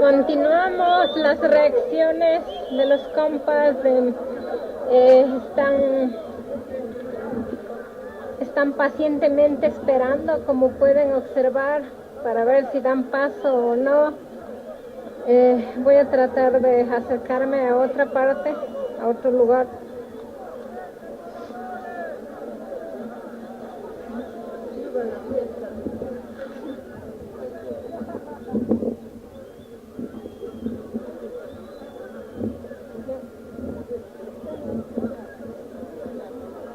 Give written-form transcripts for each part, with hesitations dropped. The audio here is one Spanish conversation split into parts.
Continuamos las reacciones de los compas. Están pacientemente esperando, como pueden observar, para ver si dan paso o no. Voy a tratar de acercarme a otra parte, a otro lugar.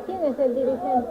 ¿Quién es el dirigente?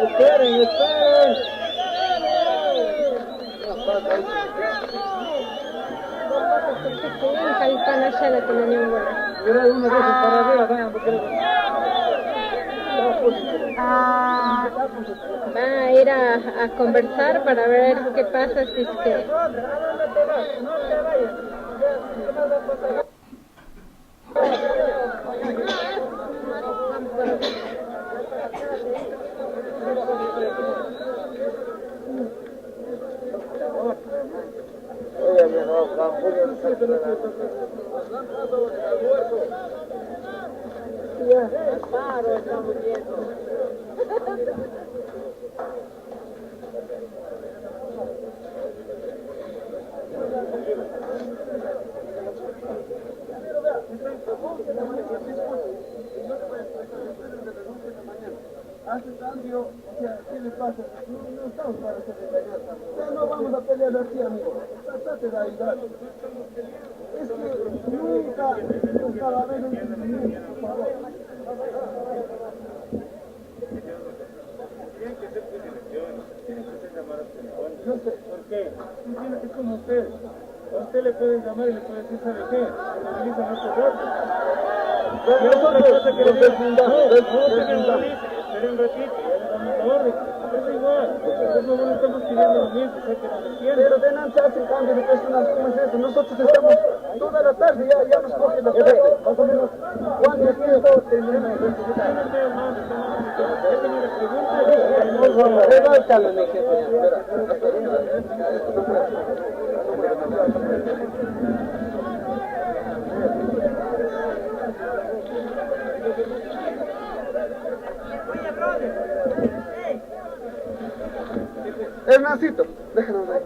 Esperen. Va a ir a conversar para ver qué pasa, si es que... Hace cambio, o sea, ¿qué le pasa? No estamos para hacer pelear. Ya no vamos a pelear así, amigo. Trate de ayudar. Es que nunca va a haber un entendimiento, por favor. Tienen que ser elecciones, tienen que ser llamadas telefónicas. No sé, ¿por qué? Tiene que ser como usted. A usted le pueden llamar y le pueden decir, ¿sabe qué? Se movilizan estos datos. Nosotros nos deslindamos. Esperen un ratito, ya le damos la orden. Es igual, nosotros no estamos pidiendo lo mismo, sé que no lo entienden. Pero de nada se hace cambio de personas, ¿cómo es eso? Nosotros estamos toda la tarde, ya nos coge la tarde, más o menos. ¿Cuánto tiempo tenemos? Levantalo, mi jefe. Hernancito, déjanos ahí.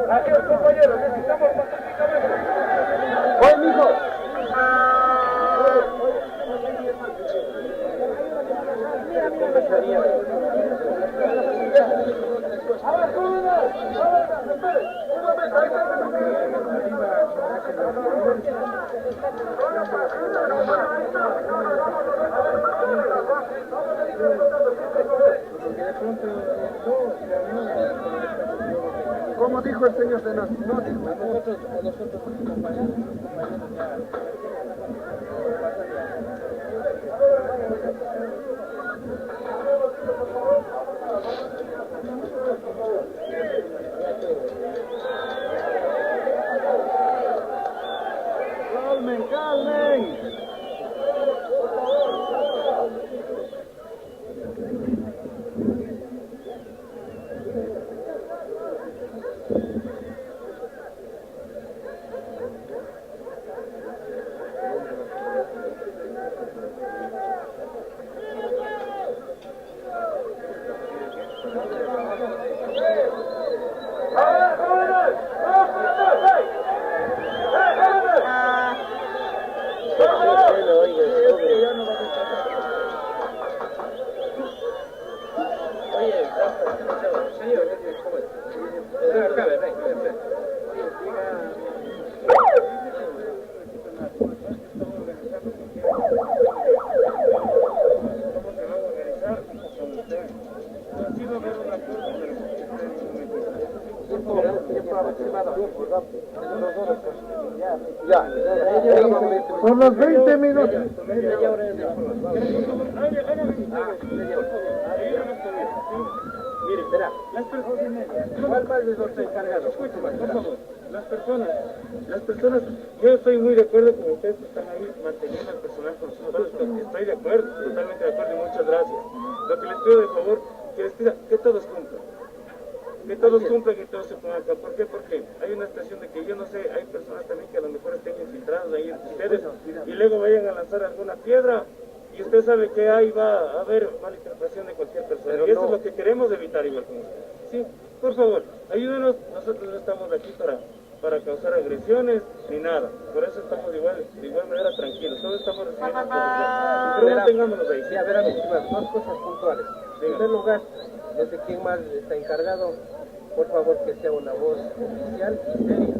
Adiós, compañeros, necesitamos pacíficamente. Oye, mijo. Como dijo el señor Senado, no dijo. Nosotros compañeros ya. Calmen. Oye, señor, ¿cómo es? Por los 20 minutos. Mire, las personas, ¿cuál más de los encargados? Escúcheme, por favor. Las personas, yo estoy muy de acuerdo con ustedes que están ahí manteniendo al personal con sus manos, estoy de acuerdo, totalmente de acuerdo y muchas gracias. Lo que les pido de favor, que les pida que todos cumplan. Que todos cumplan y todos se pongan acá. ¿Por qué? Porque hay una estación de que yo no sé, hay personas también que a lo mejor estén infiltradas ahí entre ustedes y luego vayan a lanzar alguna piedra y usted sabe que ahí va a haber malinterpretación de cualquier persona. Y eso es lo que queremos evitar igual con usted. Sí, por favor, ayúdenos, nosotros no estamos aquí para causar agresiones ni nada. Por eso estamos de igual manera tranquilos. Todos estamos recibiendo instrucciones. Pero mantengámonos ahí. Sí, a ver, dos cosas puntuales. En primer lugar, no sé quién más está encargado, por favor que sea una voz oficial y seria.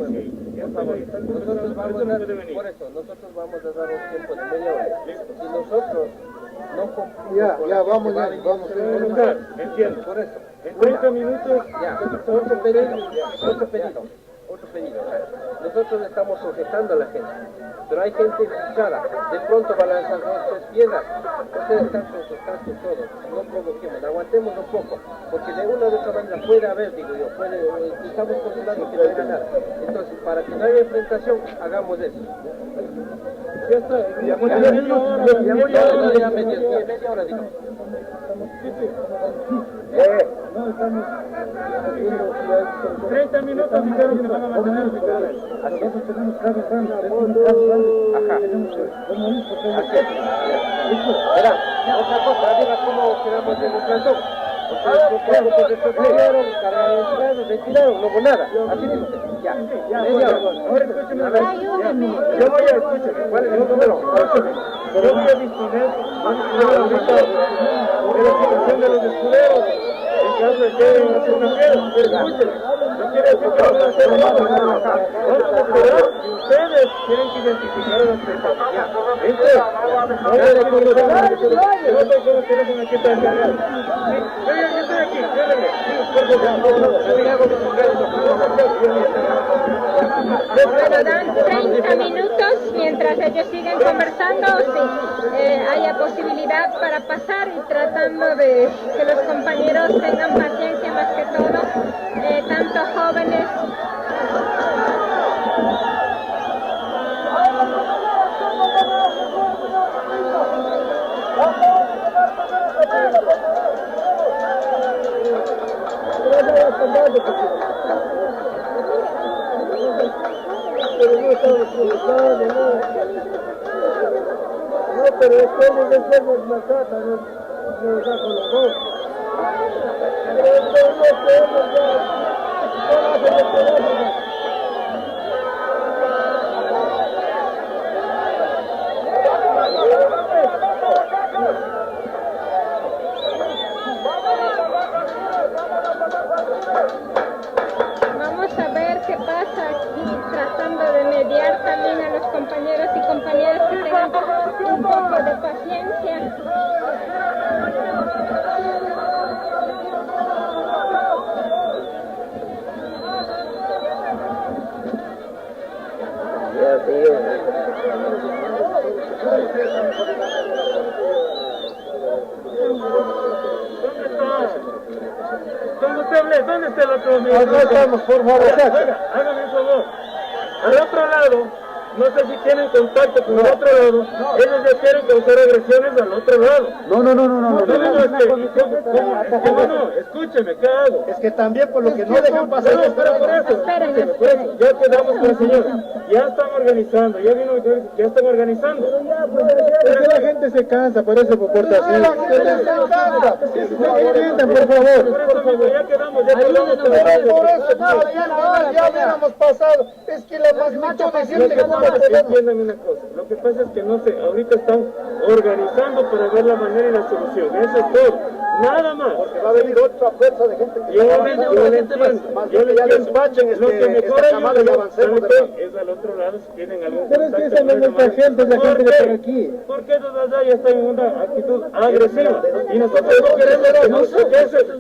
Sí. Por favor, nosotros vamos a dar, por eso, nosotros vamos a dar un tiempo de media hora. Si nosotros no cumplimos con Ya, vamos. Entiendo. Por eso. En 30 minutos, Ya, otro pedido. Nosotros estamos sujetando a la gente, pero hay gente infiltrada, de pronto va a lanzar dos piedras. Ustedes están con sus cascos todos, no provoquemos, aguantemos un poco, porque de una u otra manera puede haber, digo yo, estamos controlando que no haya nada. Entonces, para que no haya enfrentación, hagamos eso. ya está. Ya media hora, digo. No, estamos 30 minutos dijeron que van a mantener el sector. nosotros tenemos casos grandes, Ajá. Verá, otra cosa, diga cómo quedamos en el plantón. Retiraron, no hubo nada. Así mismo. Ya. Ahora escúcheme. Yo voy a escuchar. ¿Cuál es el número? Yo voy a disponer ahorita de la situación de los escuderos. En caso de que haya una zona piedra. Pero escúcheme. No quiere decir que van a hacer nada. Vamos a esperar y ustedes tienen que identificar a las personas. ¿Viste? Ahora es que no sé cómo tenemos aquí para encargar. Yo estoy aquí. Bueno, dan 30 minutos mientras ellos siguen conversando, si haya posibilidad para pasar y tratando de que los compañeros tengan paciencia más que todo, tanto jóvenes. Pero después nos masacra, nos da con los dos. Vamos a ver qué pasa aquí, tratando de mediar también a los compañeros y compañeras que tengan un poco de paciencia. ¿Dónde está el otro amigo? Acá estamos, por favor. Hágame un favor. Al otro lado, no sé si tienen contacto con el otro lado, ellos ya quieren causar agresiones al otro lado. No, escúcheme, ¿qué hago? Es que también por lo que no dejan pasar. No, espera, por eso, ya quedamos con el señor. Ya están organizando, ya vino, ya están organizando. Es que la gente se cansa, por eso se comporta así. La gente se cansa. Entiendan, por favor. Por eso, amigo, ya quedamos con el Por eso, ya hubiéramos pasado. Es que la magnitud de gente que no Entiéndame una cosa, lo que pasa es que no sé, ahorita están organizando para ver la manera y la solución, eso es todo, nada más. Porque va a venir otra fuerza de gente que Yo le entiendo, ya despachen lo que mejor camada y avancemos. es al otro lado si tienen algún Pero es que contacto esa no es con nuestra gente, es la gente de por aquí. ¿Por qué los de allá ya están en una actitud agresiva? Y nosotros no queremos que no sé qué es eso.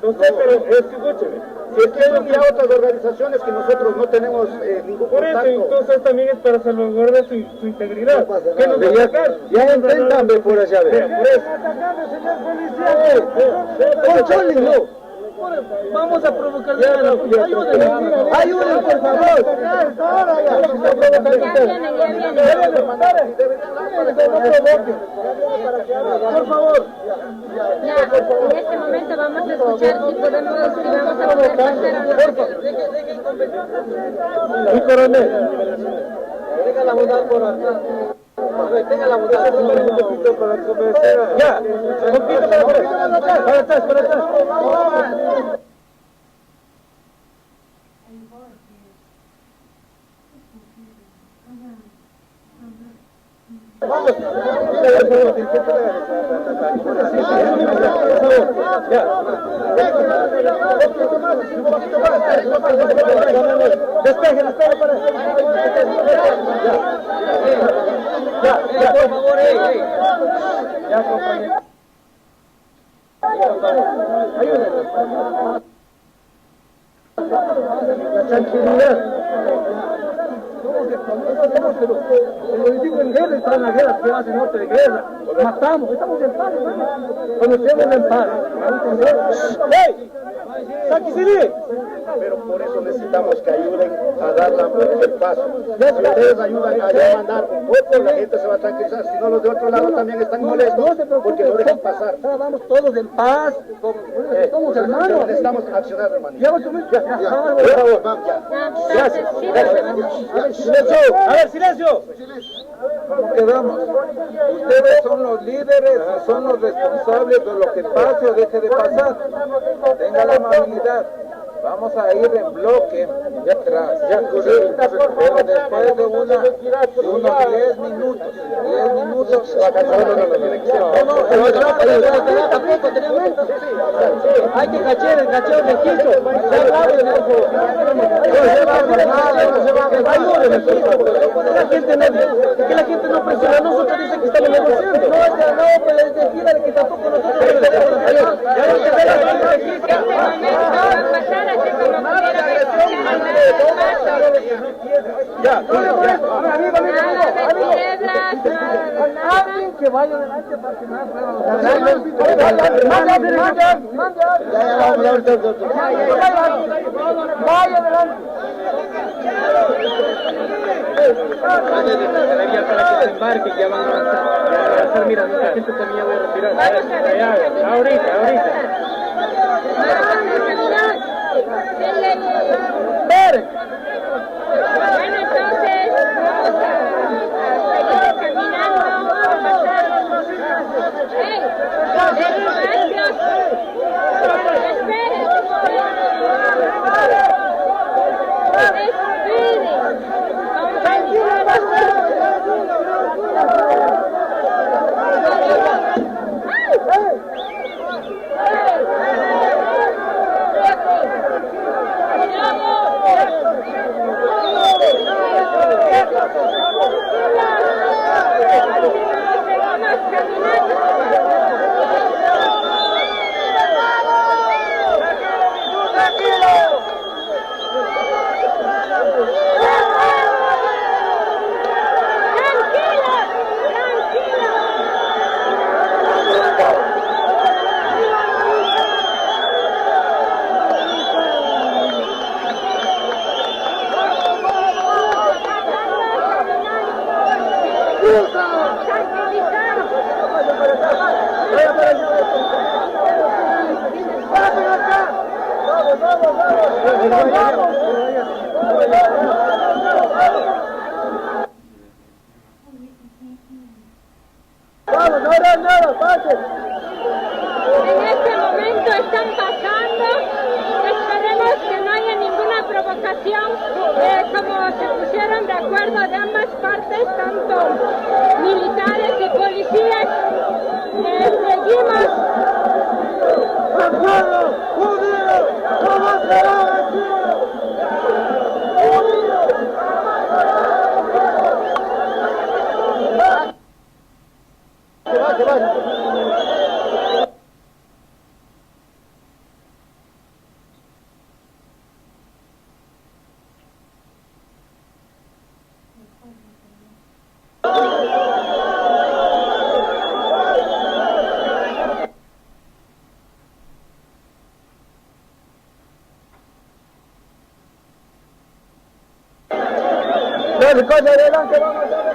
No sé, pero escúcheme, Si es que hay ya otras organizaciones que nosotros no tenemos ningún Por eso, contacto. entonces también es para salvaguardar su integridad. ¿Qué nos va a sacar? Ya intentan ver por allá, Por eso. Controlen, no. Vamos a provocar ayúdenme. Ayuden, por favor. Ya vienen, ya vienen. Por favor. Ya, en este momento vamos a escuchar si podemos, si vamos a poder pasar o no. Mi coronel. Tenga la bondad por atrás. Tenga la bondad Un poquito para convencer. Ya. Un poquito para atrás, para atrás. Vamos. Despejen, despejen para. Ya, por favor, Ya, compañero. Ayúdenme. La tranquilidad. Los digo en guerra, están en la guerra, ¿qué hacen norte de guerra? Matamos, estamos en paz, cuando estemos en paz. ¡Hey! ¡Saquisiri! Pero por eso necesitamos que ayuden a dar el paso. Si ustedes ayudan a mandar un poco, la gente se va a tranquilizar. Si no, los de otro lado también están molestos porque no dejan pasar. Vamos todos en paz, somos hermanos. Necesitamos accionar, hermano. Por favor, vamos ya. Gracias. ¡Silencio! A ver, silencio. ¿Cómo quedamos? Ustedes son los líderes y son los responsables de lo que pase o deje de pasar. Tenga la amabilidad. Vamos a ir en bloque detrás. Pero después de unos 10 minutos. 10 minutos. Hay que cachar el cacheo del quinto. Que la gente no presiona a nosotros, dice que estamos negociando. No, pues decídale que tampoco nosotros Alguien que vaya adelante para que más vaya adelante. Para que se embarque, ya van a avanzar. Mira, nuestra gente también ya voy a retirar. Ahorita. Bueno, entonces vamos a seguir caminando, a pasar. ¡Ey! ¡Despacios! ¡Esperen! En este momento están pasando, esperemos que no haya ninguna provocación, como se pusieron de acuerdo de ambas partes, tanto militares y policías, seguimos. Dale, coño, adelante, vamos, dale.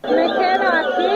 Me quedo aquí.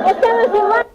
Estamos igual.